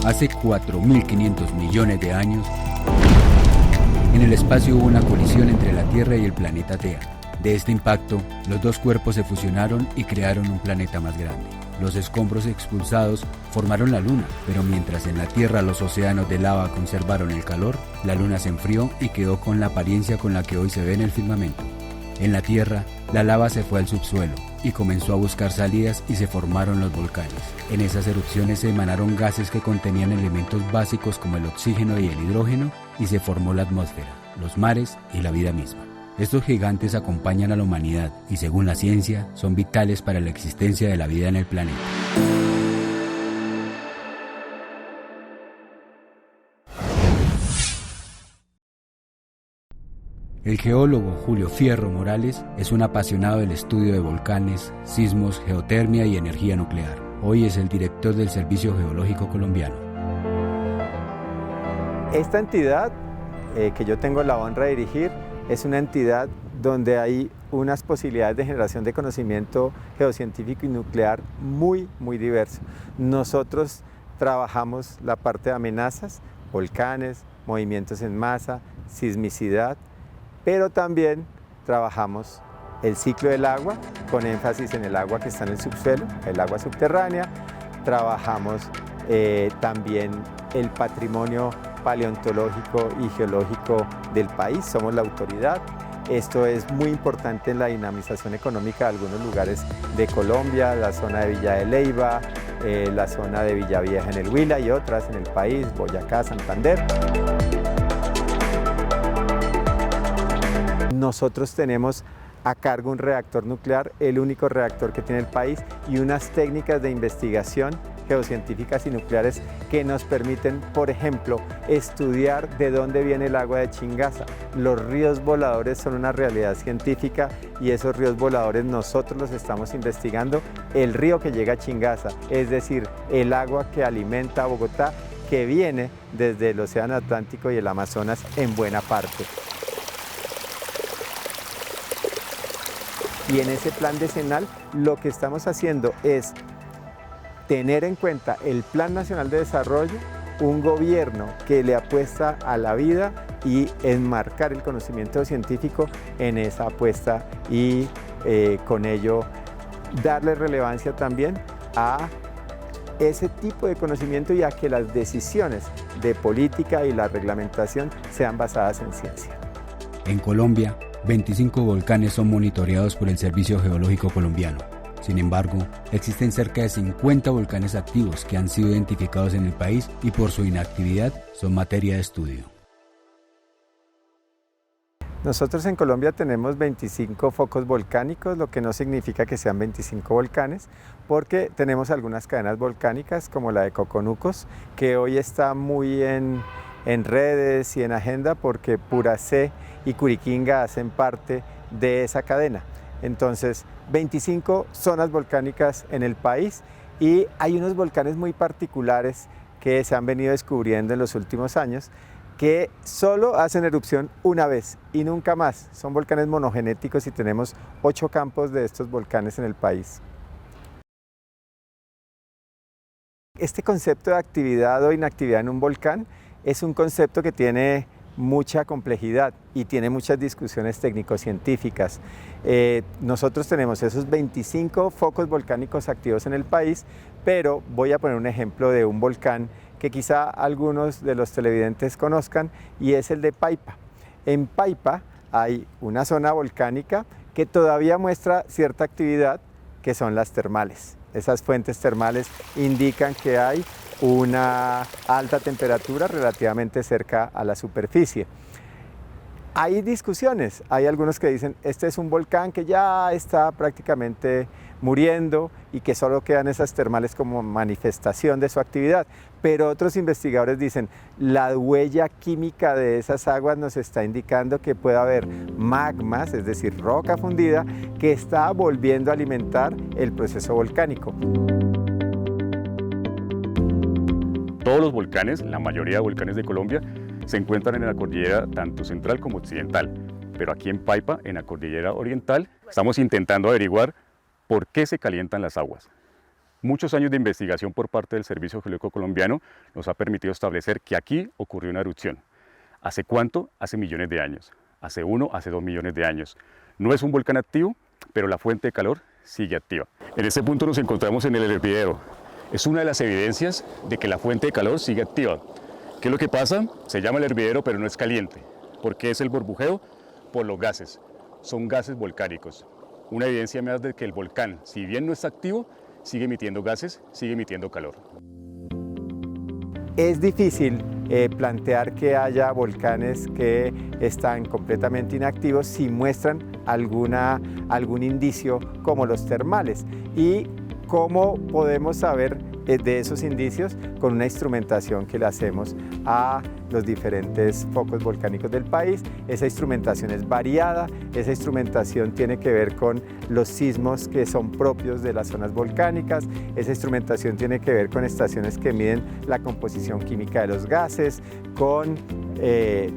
Hace 4.500 millones de años, en el espacio hubo una colisión entre la Tierra y el planeta Tea. De este impacto, los dos cuerpos se fusionaron y crearon un planeta más grande. Los escombros expulsados formaron la Luna, pero mientras en la Tierra los océanos de lava conservaron el calor, la Luna se enfrió y quedó con la apariencia con la que hoy se ve en el firmamento. En la Tierra, la lava se fue al subsuelo y comenzó a buscar salidas y se formaron los volcanes. En esas erupciones se emanaron gases que contenían elementos básicos como el oxígeno y el hidrógeno y se formó la atmósfera, los mares y la vida misma. Estos gigantes acompañan a la humanidad y, según la ciencia, son vitales para la existencia de la vida en el planeta. El geólogo Julio Fierro Morales es un apasionado del estudio de volcanes, sismos, geotermia y energía nuclear. Hoy es el director del Servicio Geológico Colombiano. Esta entidad que yo tengo la honra de dirigir es una entidad donde hay unas posibilidades de generación de conocimiento geocientífico y nuclear muy diverso. Nosotros trabajamos la parte de amenazas, volcanes, movimientos en masa, sismicidad, pero también trabajamos el ciclo del agua, con énfasis en el agua que está en el subsuelo, el agua subterránea. Trabajamos también el patrimonio paleontológico y geológico del país, somos la autoridad. Esto es muy importante en la dinamización económica de algunos lugares de Colombia, la zona de Villa de Leyva, la zona de Villavieja en el Huila y otras en el país, Boyacá, Santander. Nosotros tenemos a cargo un reactor nuclear, el único reactor que tiene el país, y unas técnicas de investigación geocientíficas y nucleares que nos permiten, por ejemplo, estudiar de dónde viene el agua de Chingaza. Los ríos voladores son una realidad científica y esos ríos voladores nosotros los estamos investigando. El río que llega a Chingaza, es decir, el agua que alimenta a Bogotá, que viene desde el Océano Atlántico y el Amazonas en buena parte. Y en ese plan decenal lo que estamos haciendo es tener en cuenta el Plan Nacional de Desarrollo, un gobierno que le apuesta a la vida y enmarcar el conocimiento científico en esa apuesta y con ello darle relevancia también a ese tipo de conocimiento y a que las decisiones de política y la reglamentación sean basadas en ciencia. En Colombia, 25 volcanes son monitoreados por el Servicio Geológico Colombiano. Sin embargo, existen cerca de 50 volcanes activos que han sido identificados en el país y por su inactividad son materia de estudio. Nosotros en Colombia tenemos 25 focos volcánicos, lo que no significa que sean 25 volcanes, porque tenemos algunas cadenas volcánicas como la de Coconucos, que hoy está muy en redes y en agenda porque Puracé y Curiquinga hacen parte de esa cadena. Entonces, 25 zonas volcánicas en el país y hay unos volcanes muy particulares que se han venido descubriendo en los últimos años que solo hacen erupción una vez y nunca más. Son volcanes monogenéticos y tenemos 8 campos de estos volcanes en el país. Este concepto de actividad o inactividad en un volcán es un concepto que tiene mucha complejidad y tiene muchas discusiones técnico-científicas. Nosotros tenemos esos 25 focos volcánicos activos en el país, pero voy a poner un ejemplo de un volcán que quizá algunos de los televidentes conozcan y es el de Paipa. En Paipa hay una zona volcánica que todavía muestra cierta actividad, que son las termales. Esas fuentes termales indican que hay una alta temperatura relativamente cerca a la superficie. Hay discusiones, hay algunos que dicen este es un volcán que ya está prácticamente muriendo y que solo quedan esas termales como manifestación de su actividad, pero otros investigadores dicen la huella química de esas aguas nos está indicando que puede haber magmas, es decir, roca fundida, que está volviendo a alimentar el proceso volcánico. Todos los volcanes, la mayoría de volcanes de Colombia, se encuentran en la cordillera tanto central como occidental, pero aquí en Paipa, en la cordillera oriental, estamos intentando averiguar por qué se calientan las aguas. Muchos años de investigación por parte del Servicio Geológico Colombiano nos ha permitido establecer que aquí ocurrió una erupción. ¿Hace cuánto? Hace millones de años. Hace 1, hace 2 millones de años. No es un volcán activo, pero la fuente de calor sigue activa. En este punto nos encontramos en el hervidero. Es una de las evidencias de que la fuente de calor sigue activa. ¿Qué es lo que pasa? Se llama el hervidero, pero no es caliente. ¿Por qué es el burbujeo? Por los gases. Son gases volcánicos. Una evidencia más de que el volcán, si bien no está activo, sigue emitiendo gases, sigue emitiendo calor. Es difícil plantear que haya volcanes que están completamente inactivos si muestran algún indicio como los termales. ¿Y cómo podemos saber de esos indicios? Con una instrumentación que le hacemos a los diferentes focos volcánicos del país. Esa instrumentación es variada, esa instrumentación tiene que ver con los sismos que son propios de las zonas volcánicas, esa instrumentación tiene que ver con estaciones que miden la composición química de los gases, con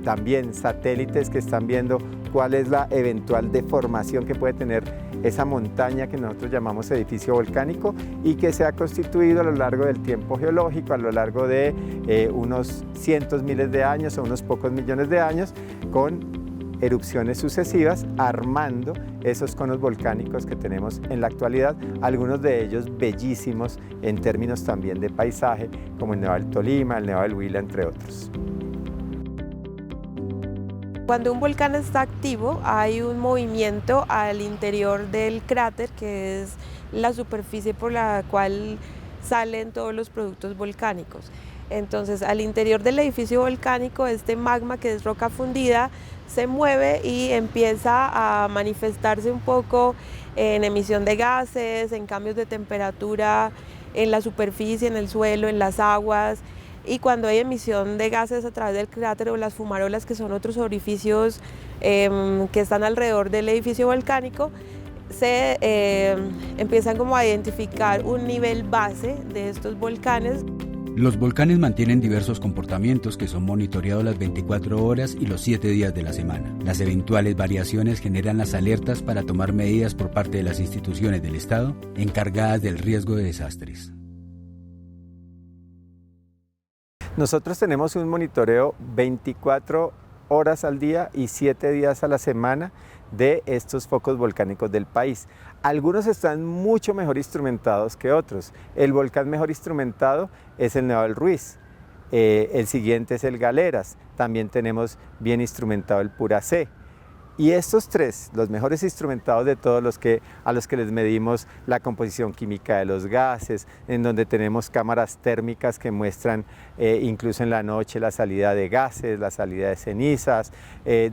también satélites que están viendo cuál es la eventual deformación que puede tener esa montaña que nosotros llamamos edificio volcánico y que se ha constituido a lo largo del tiempo geológico, a lo largo de unos cientos miles de años o unos pocos millones de años, con erupciones sucesivas, armando esos conos volcánicos que tenemos en la actualidad, algunos de ellos bellísimos en términos también de paisaje, como el Nevado del Tolima, el Nevado del Huila, entre otros. Cuando un volcán está activo, hay un movimiento al interior del cráter, que es la superficie por la cual salen todos los productos volcánicos. Entonces, al interior del edificio volcánico, este magma, que es roca fundida, se mueve y empieza a manifestarse un poco en emisión de gases, en cambios de temperatura en la superficie, en el suelo, en las aguas. Y cuando hay emisión de gases a través del cráter o las fumarolas, que son otros orificios que están alrededor del edificio volcánico, se empiezan como a identificar un nivel base de estos volcanes. Los volcanes mantienen diversos comportamientos que son monitoreados las 24 horas y los 7 días de la semana. Las eventuales variaciones generan las alertas para tomar medidas por parte de las instituciones del Estado encargadas del riesgo de desastres. Nosotros tenemos un monitoreo 24 horas al día y 7 días a la semana de estos focos volcánicos del país. Algunos están mucho mejor instrumentados que otros. El volcán mejor instrumentado es el Nevado del Ruiz. El siguiente es el Galeras. También tenemos bien instrumentado el Puracé. Y estos tres, los mejores instrumentados de todos a los que les medimos la composición química de los gases, en donde tenemos cámaras térmicas que muestran incluso en la noche la salida de gases, la salida de cenizas,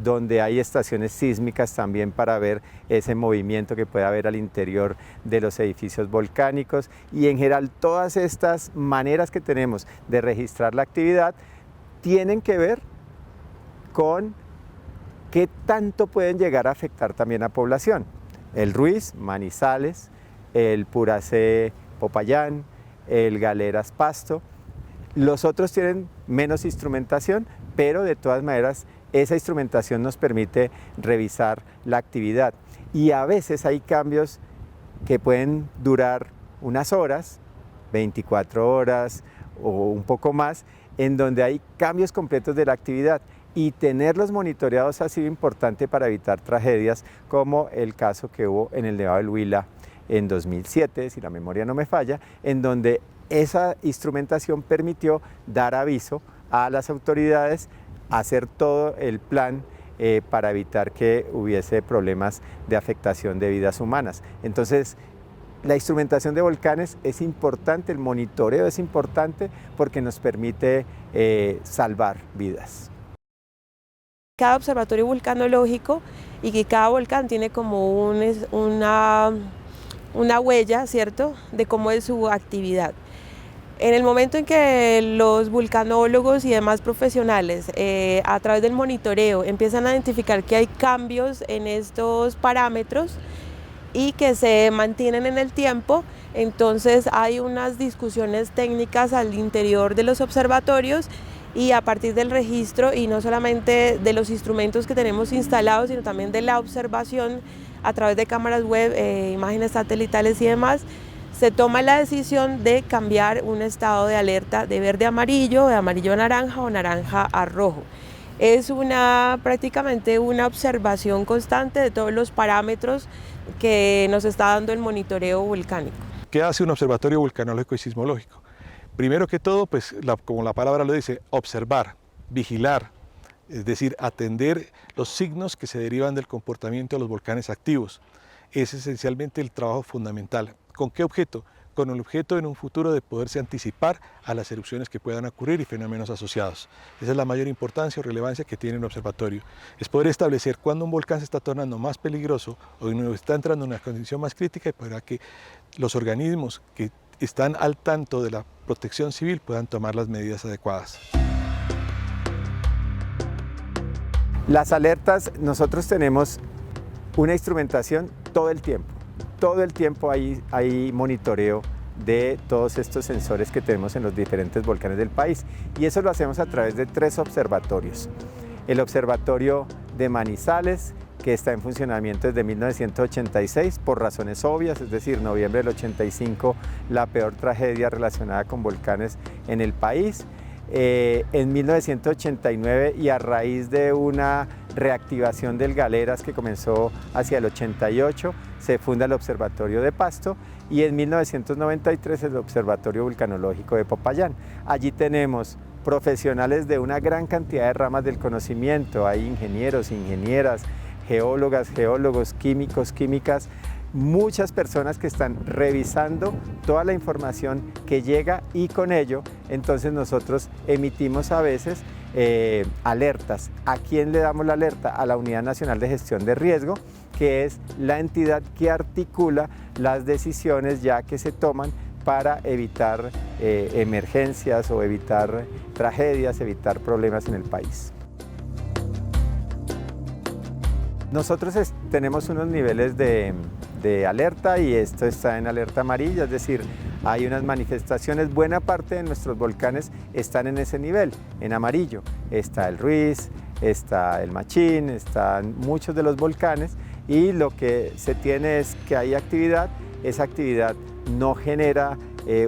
donde hay estaciones sísmicas también para ver ese movimiento que puede haber al interior de los edificios volcánicos. Y en general todas estas maneras que tenemos de registrar la actividad tienen que ver con ¿qué tanto pueden llegar a afectar también a población? El Ruiz, Manizales, el Puracé, Popayán, el Galeras, Pasto. Los otros tienen menos instrumentación, pero de todas maneras esa instrumentación nos permite revisar la actividad. Y a veces hay cambios que pueden durar unas horas, 24 horas o un poco más, en donde hay cambios completos de la actividad. Y tenerlos monitoreados ha sido importante para evitar tragedias como el caso que hubo en el Nevado del Huila en 2007, si la memoria no me falla, en donde esa instrumentación permitió dar aviso a las autoridades, hacer todo el plan para evitar que hubiese problemas de afectación de vidas humanas. Entonces, la instrumentación de volcanes es importante, el monitoreo es importante porque nos permite salvar vidas. Cada observatorio vulcanológico y que cada volcán tiene como una huella, ¿cierto?, de cómo es su actividad. En el momento en que los vulcanólogos y demás profesionales a través del monitoreo empiezan a identificar que hay cambios en estos parámetros y que se mantienen en el tiempo, entonces hay unas discusiones técnicas al interior de los observatorios y a partir del registro y no solamente de los instrumentos que tenemos instalados, sino también de la observación a través de cámaras web, imágenes satelitales y demás, se toma la decisión de cambiar un estado de alerta de verde a amarillo, de amarillo a naranja o naranja a rojo. Es prácticamente una observación constante de todos los parámetros que nos está dando el monitoreo volcánico. ¿Qué hace un observatorio vulcanológico y sismológico? Primero que todo, pues, como la palabra lo dice, observar, vigilar, es decir, atender los signos que se derivan del comportamiento de los volcanes activos. Es esencialmente el trabajo fundamental. ¿Con qué objeto? Con el objeto en un futuro de poderse anticipar a las erupciones que puedan ocurrir y fenómenos asociados. Esa es la mayor importancia o relevancia que tiene un observatorio. Es poder establecer cuándo un volcán se está tornando más peligroso o está entrando en una condición más crítica y para que los organismos que están al tanto de la protección civil puedan tomar las medidas adecuadas. Las alertas, nosotros tenemos una instrumentación todo el tiempo. Todo el tiempo hay monitoreo de todos estos sensores que tenemos en los diferentes volcanes del país y eso lo hacemos a través de 3 observatorios. El observatorio de Manizales, que está en funcionamiento desde 1986 por razones obvias, es decir, noviembre del 85, la peor tragedia relacionada con volcanes en el país. En 1989 y a raíz de una reactivación del Galeras que comenzó hacia el 88, se funda el Observatorio de Pasto y en 1993 el Observatorio Vulcanológico de Popayán. Allí tenemos profesionales de una gran cantidad de ramas del conocimiento, hay ingenieros, ingenieras, geólogas, geólogos, químicos, químicas, muchas personas que están revisando toda la información que llega y con ello entonces nosotros emitimos a veces alertas. ¿A quién le damos la alerta? A la Unidad Nacional de Gestión de Riesgo, que es la entidad que articula las decisiones ya que se toman para evitar emergencias o evitar tragedias, evitar problemas en el país. Nosotros tenemos unos niveles de alerta y esto está en alerta amarilla, es decir, hay unas manifestaciones, buena parte de nuestros volcanes están en ese nivel, en amarillo. Está el Ruiz, está el Machín, están muchos de los volcanes y lo que se tiene es que hay actividad, esa actividad no genera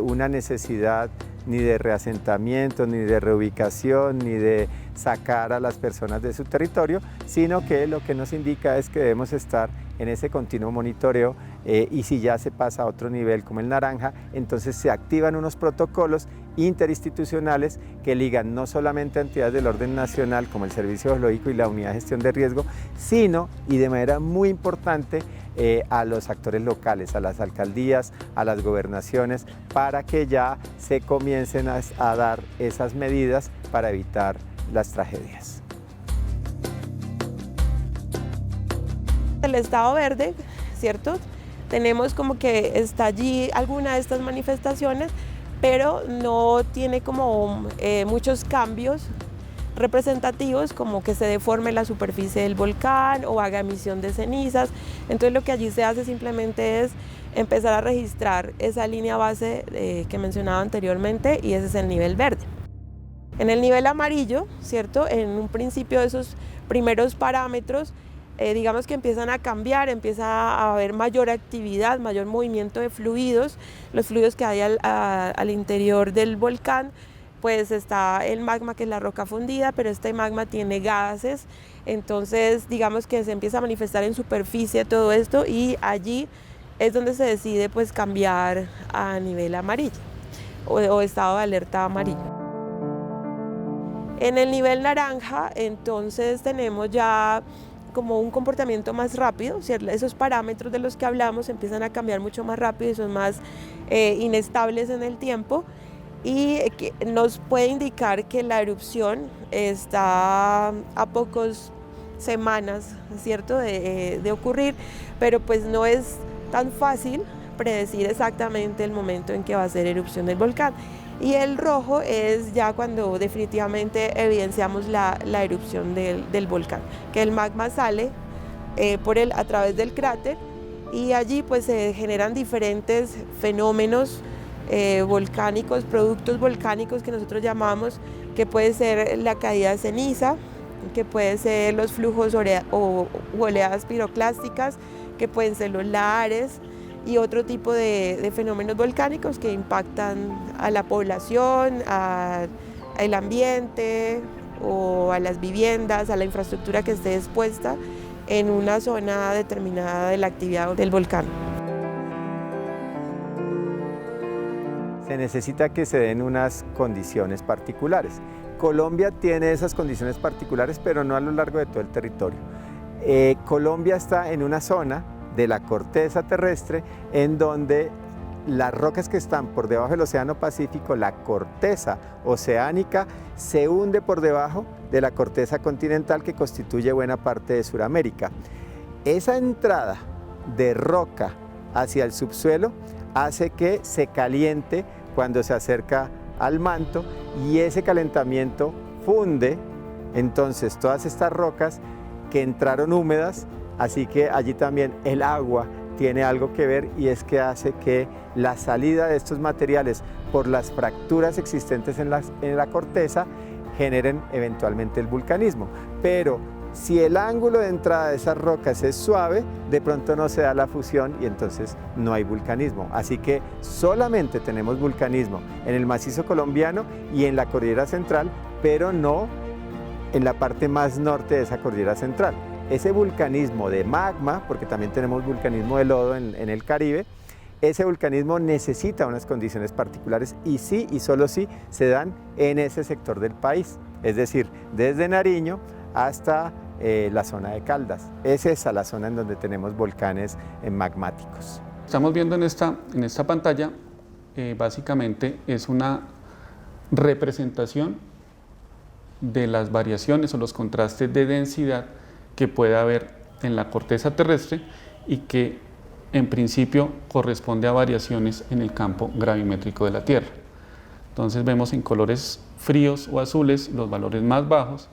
una necesidad ni de reasentamiento, ni de reubicación, ni de sacar a las personas de su territorio, sino que lo que nos indica es que debemos estar en ese continuo monitoreo y si ya se pasa a otro nivel como el naranja, entonces se activan unos protocolos interinstitucionales que ligan no solamente a entidades del orden nacional como el Servicio Geológico y la Unidad de Gestión de Riesgo, sino y de manera muy importante a los actores locales, a las alcaldías, a las gobernaciones, para que ya se comiencen a dar esas medidas para evitar las tragedias. El estado verde, ¿cierto? Tenemos como que está allí alguna de estas manifestaciones, pero no tiene como muchos cambios representativos como que se deforme la superficie del volcán o haga emisión de cenizas. Entonces lo que allí se hace simplemente es empezar a registrar esa línea base que mencionaba anteriormente y ese es el nivel verde. En el nivel amarillo, ¿cierto? En un principio esos primeros parámetros digamos que empiezan a cambiar, empieza a haber mayor actividad, mayor movimiento de fluidos, los fluidos que hay al interior del volcán. Pues está el magma, que es la roca fundida, pero este magma tiene gases, entonces digamos que se empieza a manifestar en superficie todo esto y allí es donde se decide pues cambiar a nivel amarillo o estado de alerta amarillo. En el nivel naranja entonces tenemos ya como un comportamiento más rápido, ¿cierto? Esos parámetros de los que hablamos empiezan a cambiar mucho más rápido y son más inestables en el tiempo. Y nos puede indicar que la erupción está a pocas semanas, ¿cierto?, de ocurrir, pero pues no es tan fácil predecir exactamente el momento en que va a ser erupción del volcán. Y el rojo es ya cuando definitivamente evidenciamos la erupción del volcán, que el magma sale a través del cráter y allí pues se generan diferentes fenómenos volcánicos, productos volcánicos que nosotros llamamos, que puede ser la caída de ceniza, que puede ser los flujos o oleadas piroclásticas, que pueden ser los lahares, y otro tipo de fenómenos volcánicos que impactan a la población, al ambiente o a las viviendas, a la infraestructura que esté expuesta en una zona determinada de la actividad del volcán. Se necesita que se den unas condiciones particulares. Colombia tiene esas condiciones particulares, pero no a lo largo de todo el territorio. Colombia está en una zona de la corteza terrestre en donde las rocas que están por debajo del Océano Pacífico, la corteza oceánica, se hunde por debajo de la corteza continental que constituye buena parte de Sudamérica. Esa entrada de roca hacia el subsuelo hace que se caliente cuando se acerca al manto y ese calentamiento funde entonces todas estas rocas que entraron húmedas, así que allí también el agua tiene algo que ver y es que hace que la salida de estos materiales por las fracturas existentes en la corteza generen eventualmente el vulcanismo. Pero si el ángulo de entrada de esas rocas es suave, de pronto no se da la fusión y entonces no hay vulcanismo. Así que solamente tenemos vulcanismo en el macizo colombiano y en la cordillera central, pero no en la parte más norte de esa cordillera central. Ese vulcanismo de magma, porque también tenemos vulcanismo de lodo en el Caribe, ese vulcanismo necesita unas condiciones particulares y sí y solo sí se dan en ese sector del país, es decir, desde Nariño hasta la zona de Caldas. Es esa la zona en donde tenemos volcanes magmáticos. Estamos viendo en esta pantalla, básicamente es una representación de las variaciones o los contrastes de densidad que puede haber en la corteza terrestre y que en principio corresponde a variaciones en el campo gravimétrico de la Tierra. Entonces vemos en colores fríos o azules los valores más bajos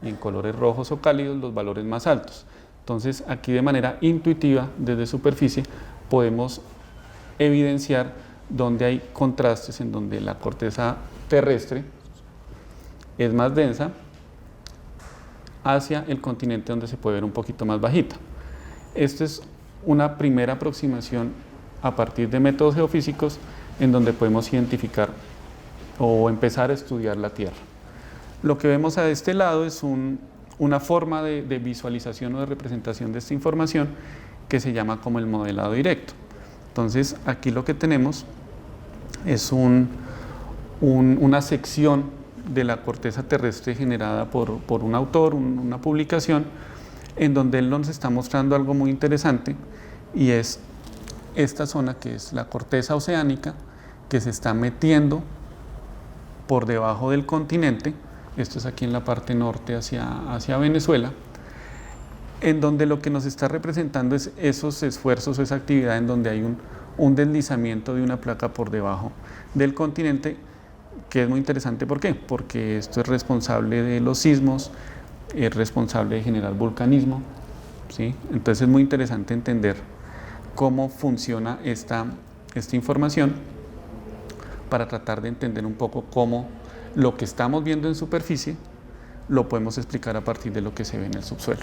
y en colores rojos o cálidos los valores más altos. Entonces aquí de manera intuitiva desde superficie podemos evidenciar donde hay contrastes en donde la corteza terrestre es más densa hacia el continente donde se puede ver un poquito más bajita. Esta es una primera aproximación a partir de métodos geofísicos en donde podemos identificar o empezar a estudiar la Tierra. Lo que vemos a este lado es una forma de visualización o de representación de esta información que se llama como el modelado directo. Entonces aquí lo que tenemos es una sección de la corteza terrestre generada por un autor, una publicación, en donde él nos está mostrando algo muy interesante y es esta zona que es la corteza oceánica que se está metiendo por debajo del continente. Esto es aquí en la parte norte hacia Venezuela, en donde lo que nos está representando es esos esfuerzos o esa actividad en donde hay un deslizamiento de una placa por debajo del continente, que es muy interesante. ¿Por qué? Porque esto es responsable de los sismos, es responsable de generar vulcanismo, ¿sí? Entonces es muy interesante entender cómo funciona esta información para tratar de entender un poco cómo lo que estamos viendo en superficie lo podemos explicar a partir de lo que se ve en el subsuelo.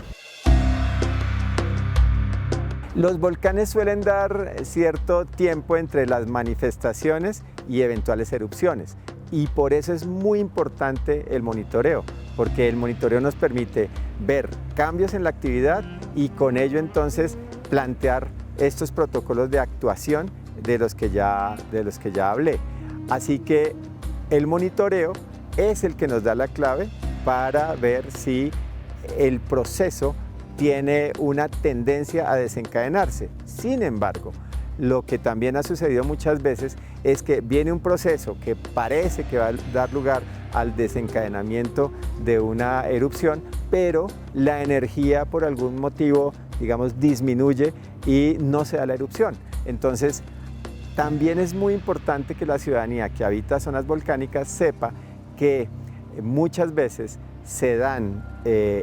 Los volcanes suelen dar cierto tiempo entre las manifestaciones y eventuales erupciones y por eso es muy importante el monitoreo, porque el monitoreo nos permite ver cambios en la actividad y con ello entonces plantear estos protocolos de actuación de los que ya hablé. Así que el monitoreo es el que nos da la clave para ver si el proceso tiene una tendencia a desencadenarse. Sin embargo, lo que también ha sucedido muchas veces es que viene un proceso que parece que va a dar lugar al desencadenamiento de una erupción, pero la energía por algún motivo, digamos, disminuye y no se da la erupción. Entonces, también es muy importante que la ciudadanía que habita zonas volcánicas sepa que muchas veces se dan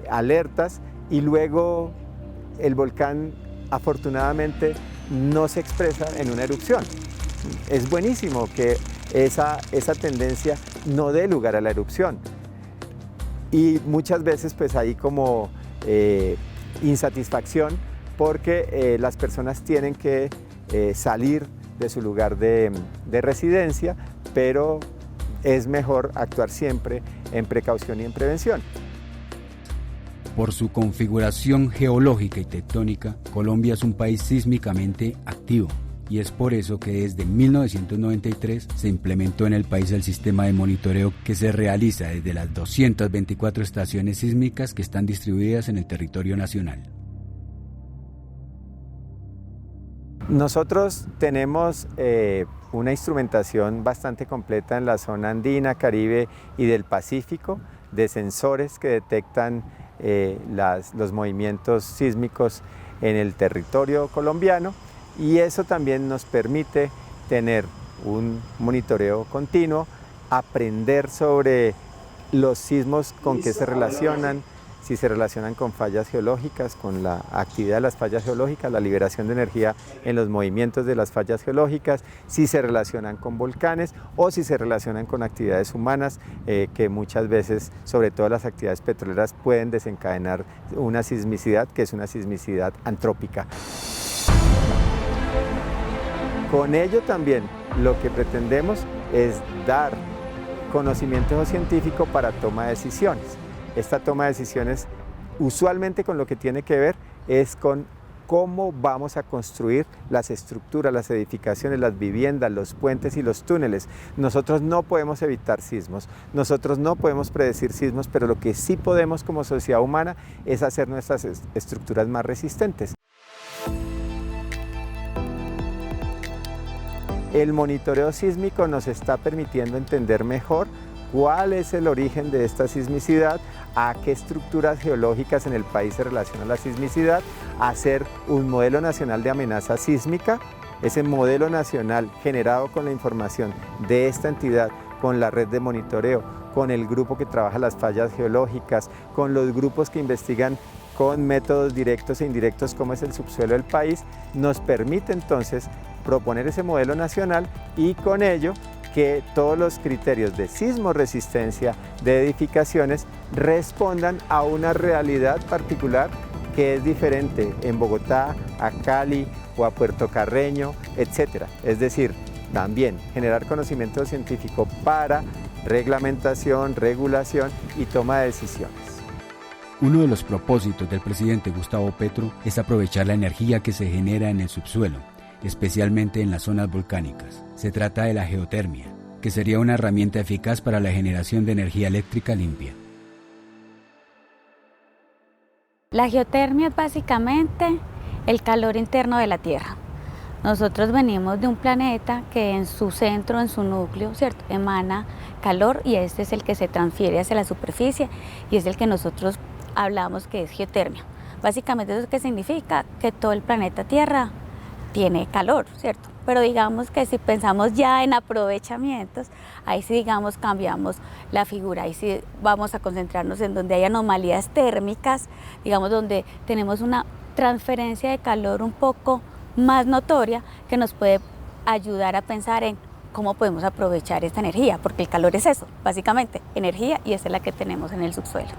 alertas y luego el volcán afortunadamente no se expresa en una erupción. Es buenísimo que esa tendencia no dé lugar a la erupción. Y muchas veces pues hay como insatisfacción porque las personas tienen que salir de su lugar de residencia, pero es mejor actuar siempre en precaución y en prevención. Por su configuración geológica y tectónica, Colombia es un país sísmicamente activo. Y es por eso que desde 1993 se implementó en el país el sistema de monitoreo que se realiza desde las 224 estaciones sísmicas que están distribuidas en el territorio nacional. Nosotros tenemos una instrumentación bastante completa en la zona andina, Caribe y del Pacífico, de sensores que detectan los movimientos sísmicos en el territorio colombiano. Y eso también nos permite tener un monitoreo continuo, aprender sobre los sismos con qué se relacionan, si se relacionan con fallas geológicas, con la actividad de las fallas geológicas, la liberación de energía en los movimientos de las fallas geológicas, si se relacionan con volcanes o si se relacionan con actividades humanas que muchas veces, sobre todo las actividades petroleras, pueden desencadenar una sismicidad que es una sismicidad antrópica. Con ello también lo que pretendemos es dar conocimiento científico para toma de decisiones. Esta toma de decisiones usualmente con lo que tiene que ver es con cómo vamos a construir las estructuras, las edificaciones, las viviendas, los puentes y los túneles. Nosotros no podemos evitar sismos, nosotros no podemos predecir sismos, pero lo que sí podemos como sociedad humana es hacer nuestras estructuras más resistentes. El monitoreo sísmico nos está permitiendo entender mejor cuál es el origen de esta sismicidad, a qué estructuras geológicas en el país se relaciona la sismicidad, hacer un modelo nacional de amenaza sísmica. Ese modelo nacional generado con la información de esta entidad, con la red de monitoreo, con el grupo que trabaja las fallas geológicas, con los grupos que investigan con métodos directos e indirectos como es el subsuelo del país, nos permite entonces proponer ese modelo nacional y con ello que todos los criterios de sismoresistencia de edificaciones respondan a una realidad particular que es diferente en Bogotá, a Cali o a Puerto Carreño, etc. Es decir, también generar conocimiento científico para reglamentación, regulación y toma de decisiones. Uno de los propósitos del presidente Gustavo Petro es aprovechar la energía que se genera en el subsuelo, especialmente en las zonas volcánicas. Se trata de la geotermia, que sería una herramienta eficaz para la generación de energía eléctrica limpia. La geotermia es básicamente el calor interno de la Tierra. Nosotros venimos de un planeta que en su centro, en su núcleo, ¿cierto?, emana calor y este es el que se transfiere hacia la superficie y es el que nosotros hablamos que es geotermia. Básicamente eso es que significa que todo el planeta Tierra tiene calor, ¿cierto? Pero digamos que si pensamos ya en aprovechamientos, ahí sí digamos cambiamos la figura, ahí sí vamos a concentrarnos en donde hay anomalías térmicas, digamos donde tenemos una transferencia de calor un poco más notoria que nos puede ayudar a pensar en cómo podemos aprovechar esta energía, porque el calor es eso, básicamente, energía y esa es la que tenemos en el subsuelo.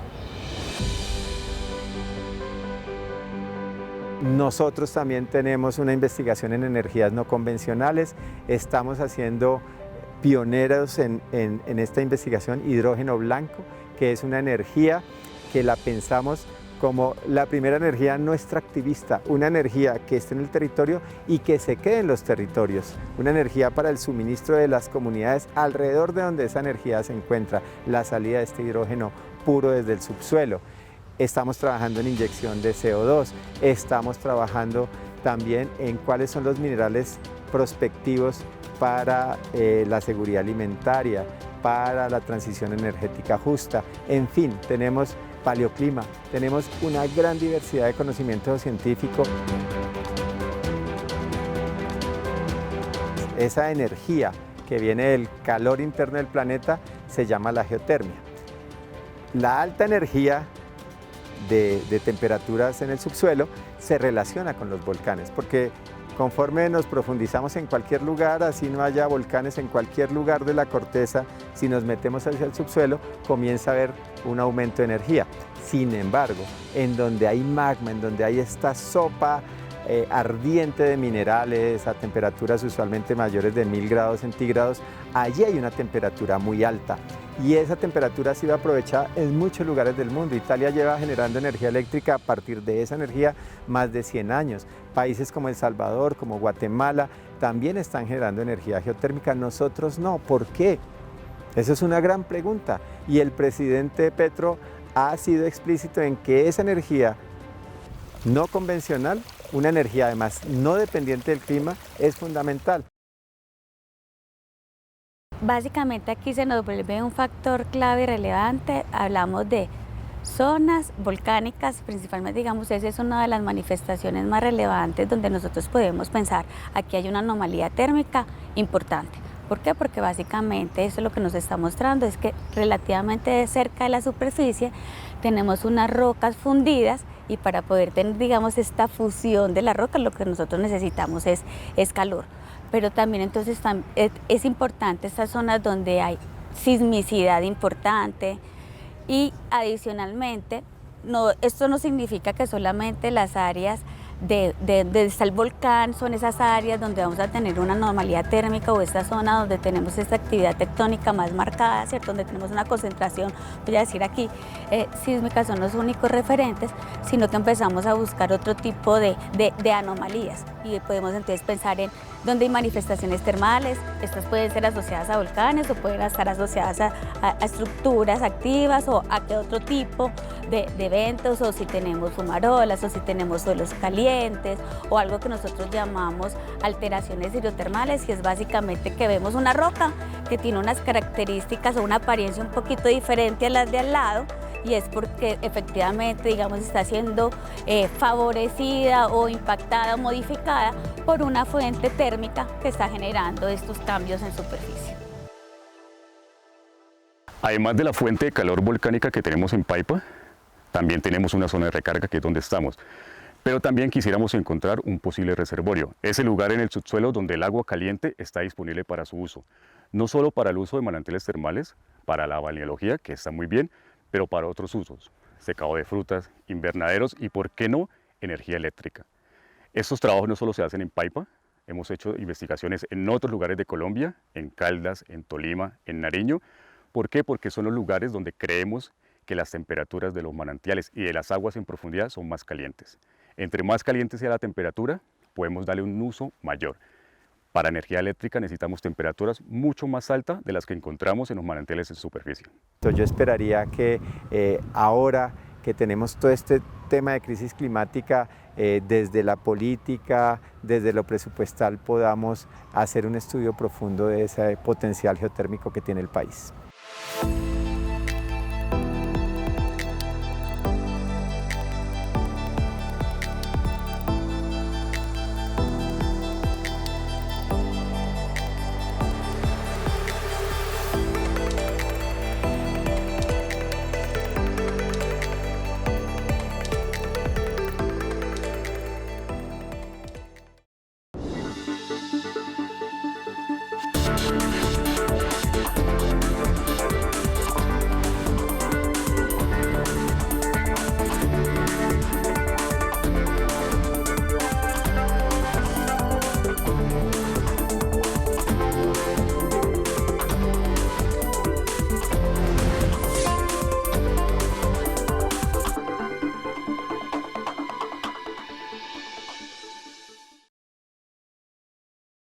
Nosotros también tenemos una investigación en energías no convencionales, estamos haciendo pioneros en esta investigación hidrógeno blanco, que es una energía que la pensamos como la primera energía no extractivista, una energía que esté en el territorio y que se quede en los territorios, una energía para el suministro de las comunidades alrededor de donde esa energía se encuentra, la salida de este hidrógeno puro desde el subsuelo. Estamos trabajando en inyección de CO2, estamos trabajando también en cuáles son los minerales prospectivos para la seguridad alimentaria, para la transición energética justa. En fin, tenemos paleoclima, tenemos una gran diversidad de conocimiento científico. Esa energía que viene del calor interno del planeta se llama la geotermia. La alta energía de temperaturas en el subsuelo se relaciona con los volcanes, porque conforme nos profundizamos en cualquier lugar, así no haya volcanes en cualquier lugar de la corteza, si nos metemos hacia el subsuelo, comienza a haber un aumento de energía. Sin embargo, en donde hay magma, en donde hay esta sopa ardiente de minerales a temperaturas usualmente mayores de 1000 grados centígrados, allí hay una temperatura muy alta. Y esa temperatura ha sido aprovechada en muchos lugares del mundo. Italia lleva generando energía eléctrica a partir de esa energía más de 100 años. Países como El Salvador, como Guatemala, también están generando energía geotérmica. Nosotros no. ¿Por qué? Esa es una gran pregunta. Y el presidente Petro ha sido explícito en que esa energía no convencional, una energía además no dependiente del clima, es fundamental. Básicamente aquí se nos vuelve un factor clave y relevante. Hablamos de zonas volcánicas, principalmente, digamos, esa es una de las manifestaciones más relevantes donde nosotros podemos pensar aquí hay una anomalía térmica importante. ¿Por qué? Porque básicamente eso lo que nos está mostrando es que relativamente cerca de la superficie tenemos unas rocas fundidas y para poder tener, digamos, esta fusión de las rocas lo que nosotros necesitamos es calor. Pero también entonces es importante estas zonas donde hay sismicidad importante y adicionalmente esto no significa que solamente las áreas donde está el volcán son esas áreas donde vamos a tener una anomalía térmica o esta zona donde tenemos esta actividad tectónica más marcada, ¿cierto? Donde tenemos una concentración, voy a decir aquí, sísmica son los únicos referentes, sino que empezamos a buscar otro tipo de anomalías y podemos entonces pensar en donde hay manifestaciones termales, estas pueden ser asociadas a volcanes o pueden estar asociadas a estructuras activas o a qué otro tipo de eventos, o si tenemos fumarolas o si tenemos suelos calientes o algo que nosotros llamamos alteraciones hidrotermales, y es básicamente que vemos una roca que tiene unas características o una apariencia un poquito diferente a las de al lado, y es porque efectivamente, digamos, está siendo favorecida o impactada o modificada por una fuente térmica que está generando estos cambios en superficie. Además de la fuente de calor volcánica que tenemos en Paipa, también tenemos una zona de recarga que es donde estamos. Pero también quisiéramos encontrar un posible reservorio. Es el lugar en el subsuelo donde el agua caliente está disponible para su uso. No solo para el uso de manantiales termales, para la balneología, que está muy bien, pero para otros usos. Secado de frutas, invernaderos y, ¿por qué no?, energía eléctrica. Estos trabajos no solo se hacen en Paipa, hemos hecho investigaciones en otros lugares de Colombia, en Caldas, en Tolima, en Nariño. ¿Por qué? Porque son los lugares donde creemos que las temperaturas de los manantiales y de las aguas en profundidad son más calientes. Entre más caliente sea la temperatura, podemos darle un uso mayor. Para energía eléctrica necesitamos temperaturas mucho más altas de las que encontramos en los manantiales en superficie. Yo esperaría que ahora que tenemos todo este tema de crisis climática, desde la política, desde lo presupuestal, podamos hacer un estudio profundo de ese potencial geotérmico que tiene el país.